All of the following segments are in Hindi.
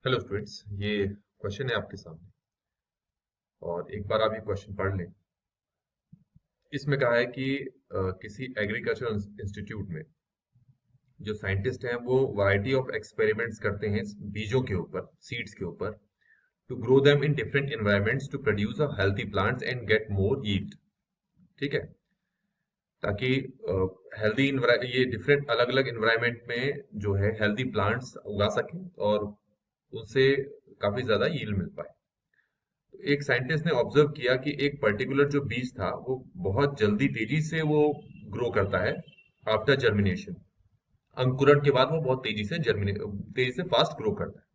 हेलो स्टूडेंट्स, ये क्वेश्चन है आपके सामने और एक बार आप ये क्वेश्चन पढ़ लें। इसमें कहा है कि किसी एग्रीकल्चर इंस्टीट्यूट में जो साइंटिस्ट हैं वो वैरायटी ऑफ एक्सपेरिमेंट्स करते हैं बीजों के ऊपर, सीड्स के ऊपर, to grow them in different environments to produce a healthy plants and get more yield. ठीक है, ताकि हेल्दी ये डिफरेंट अलग अलग एनवायरनमेंट में जो है हेल्दी प्लांट्स उगा सकें और उनसे काफी ज्यादा यील्ड मिल पाए। एक साइंटिस्ट ने ऑब्जर्व किया कि एक पर्टिकुलर जो बीज था वो बहुत जल्दी तेजी से वो ग्रो करता है आफ्टर जर्मिनेशन। अंकुरण के बाद वो बहुत तेजी से फास्ट ग्रो करता है।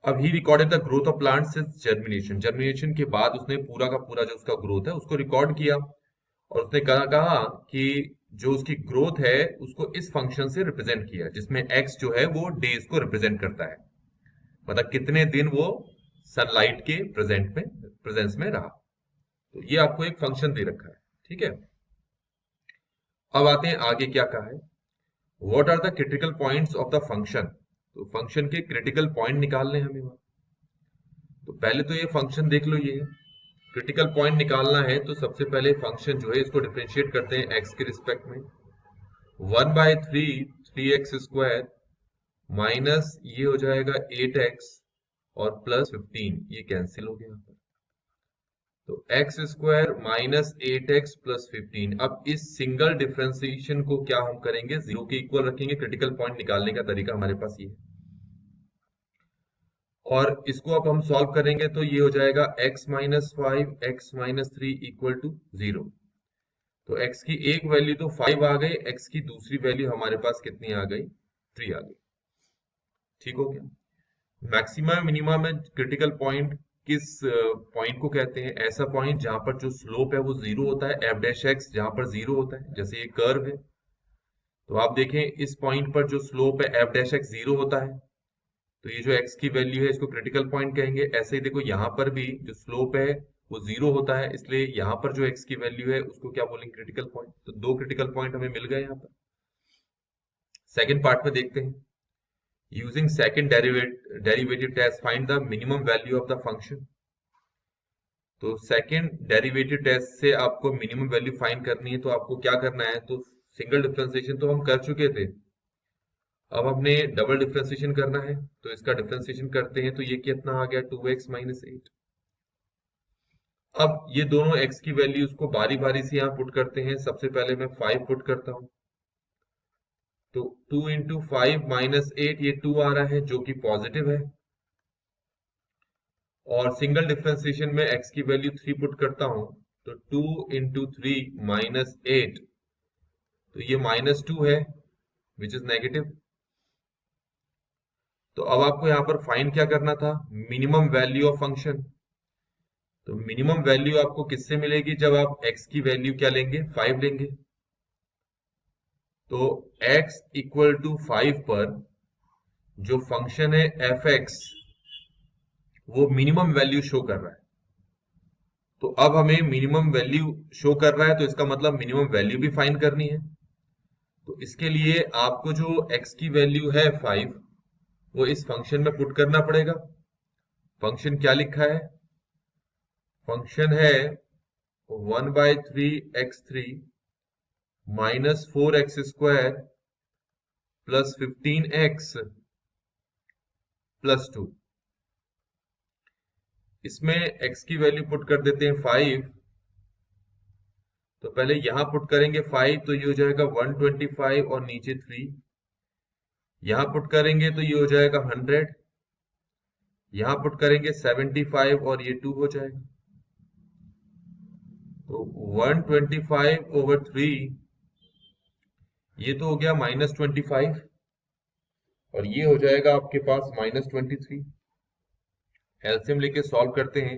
अब he recorded the growth of plant since germination. Germination के बाद उसने पूरा का पूरा जो उसका ग्रोथ है उसको रिकॉर्ड किया और उसने कहा कि जो उसकी ग्रोथ है उसको इस फंक्शन से रिप्रेजेंट किया जिसमें एक्स जो है वो डेज को रिप्रेजेंट करता है, मतलब कितने दिन वो सनलाइट के प्रेजेंस में रहा। तो ये आपको एक फंक्शन दे रखा है। ठीक है, अब आते हैं आगे क्या कहा है। What are the critical points of the function. तो फंक्शन के क्रिटिकल पॉइंट निकालने हमें वहां। तो पहले तो ये फंक्शन देख लो, ये क्रिटिकल पॉइंट निकालना है तो सबसे पहले फंक्शन जो है इसको डिफरेंशिएट करते हैं एक्स के रिस्पेक्ट में। 1/3 3x² माइनस ये हो जाएगा 8x और +15, ये कैंसिल हो गया यहाँ पर। तो x² माइनस 8x + 15। अब इस सिंगल डिफरेंशिएशन को क्या हम करेंगे, जीरो के इक्वल रखेंगे। क्रिटिकल पॉइंट निकालने का तरीका हमारे पास ये है और इसको अब हम सॉल्व करेंगे तो ये हो जाएगा x-5 x-3 = 0। तो x की एक वैल्यू तो 5 आ गई, x की दूसरी वैल्यू हमारे पास कितनी आ गई, 3 आ गई। ठीक हो गया। मैक्सिमम मिनिमम में क्रिटिकल पॉइंट किस पॉइंट को कहते हैं, ऐसा पॉइंट जहां पर जो स्लोप है वो जीरो होता है, f' जहां पर जीरो होता है, जैसे ये कर्व है। तो आप देखें इस पॉइंट पर जो स्लोप है f' जीरो होता है, तो ये जो x की वैल्यू है इसको क्रिटिकल पॉइंट कहेंगे। ऐसे ही देखो यहाँ पर भी जो स्लोप है वो जीरो होता है, इसलिए यहाँ पर जो x की वैल्यू है उसको क्या बोलेंगे, क्रिटिकल पॉइंट। तो दो क्रिटिकल पॉइंट हमें मिल गए यहाँ पर। सेकेंड पार्ट में देखते हैं। Using second derivative test, find the minimum value of the function। तो सेकंड डेरिवेटिव टेस्ट से आपको मिनिमम वैल्यू फाइंड करनी है, तो आपको क्या करना है, तो सिंगल डिफरेंशिएशन तो हम कर चुके थे, अब हमने डबल डिफरेंशिएशन करना है। तो इसका डिफरेंशिएशन करते हैं तो ये कितना आ गया, 2x - 8। अब ये दोनों x की वैल्यूज को बारी बारी से यहाँ पुट करते हैं। सबसे पहले मैं 5 पुट करता हूँ, तो 2 × 5 - 8, ये 2 आ रहा है जो कि पॉजिटिव है। और सिंगल डिफरेंशिएशन में x की वैल्यू 3 पुट करता हूं, तो 2 × 3 - 8, तो ये -2 है विच इज नेगेटिव। तो अब आपको यहां पर फाइंड क्या करना था, मिनिमम वैल्यू ऑफ फंक्शन। तो मिनिमम वैल्यू आपको किससे मिलेगी, जब आप x की वैल्यू क्या लेंगे, 5 लेंगे। तो x = 5 पर जो फंक्शन है f(x) वो मिनिमम वैल्यू शो कर रहा है। तो अब हमें मिनिमम वैल्यू शो कर रहा है तो इसका मतलब मिनिमम वैल्यू भी फाइंड करनी है। तो इसके लिए आपको जो x की वैल्यू है 5 वो इस फंक्शन में पुट करना पड़ेगा। फंक्शन क्या लिखा है, फंक्शन है 1/3x3 - 4x² + 15x + 2। इसमें x की वैल्यू पुट कर देते हैं 5। तो पहले यहां पुट करेंगे 5, तो ये हो जाएगा 125 और नीचे 3। यहां पुट करेंगे तो ये हो जाएगा 100। यहां पुट करेंगे 75 और ये 2 हो जाएगा। तो 125/3 ये तो हो गया -25 और ये हो जाएगा आपके पास -23। एलसीएम लेके सॉल्व करते हैं।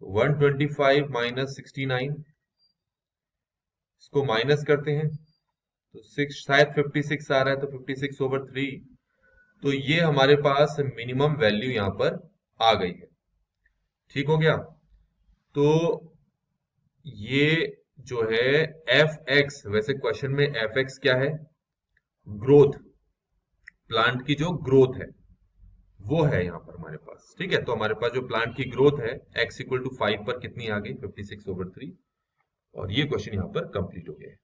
125 - 69, इसको माइनस करते हैं तो 6, शायद 56 आ रहा है, तो 56/3। तो ये हमारे पास मिनिमम वैल्यू यहां पर आ गई है। ठीक हो गया। तो ये जो है f(x), वैसे क्वेश्चन में f(x) क्या है, ग्रोथ, प्लांट की जो ग्रोथ है वो है यहाँ पर हमारे पास। ठीक है, तो हमारे पास जो प्लांट की ग्रोथ है x इक्वल टू 5 पर कितनी आ गई, 56/3। और ये क्वेश्चन यहाँ पर कंप्लीट हो गया है।